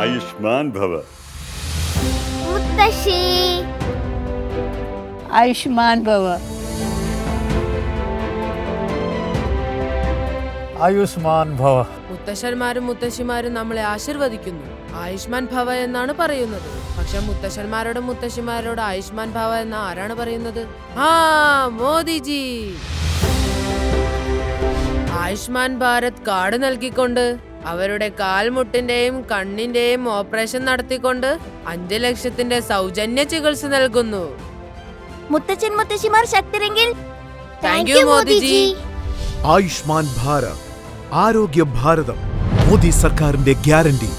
ആയുഷ്മാൻ ഭവ. മുത്തശ്ശി ആയുഷ്മാൻ ഭവ. ആയുഷ്മാൻ ഭവ. മുത്തശ്ശന്മാരും മുത്തശ്ശിമാരും നമ്മളെ ആശീർവദിക്കുന്നു. ആയുഷ്മാൻ ഭവ എന്നാണ് പറയുന്നത്. പക്ഷെ മുത്തശ്ശന്മാരോടും മുത്തശ്ശിമാരോട് ആയുഷ്മാൻ ഭവ എന്ന് ആരാണ് പറയുന്നത്? മോദിജി. ആയുഷ്മാൻ ഭാരത് കാർഡ് നൽകിക്കൊണ്ട് അവരുടെ കാൽമുട്ടിന്റെയും കണ്ണിന്റെയും ഓപ്പറേഷൻ നടത്തിക്കൊണ്ട് 5 ലക്ഷത്തിന്റെ സൗജന്യ ചികിത്സ നൽകുന്നു. മുത്തച്ഛൻ മുത്തശ്ശിമാർ ശക്തരെങ്കിൽ താങ്ക് യു മോദിജി. ആയുഷ്മാൻ ഭാരത്, ആരോഗ്യ ഭാരതം, മോദി സർക്കാരിന്റെ ഗ്യാരണ്ടി.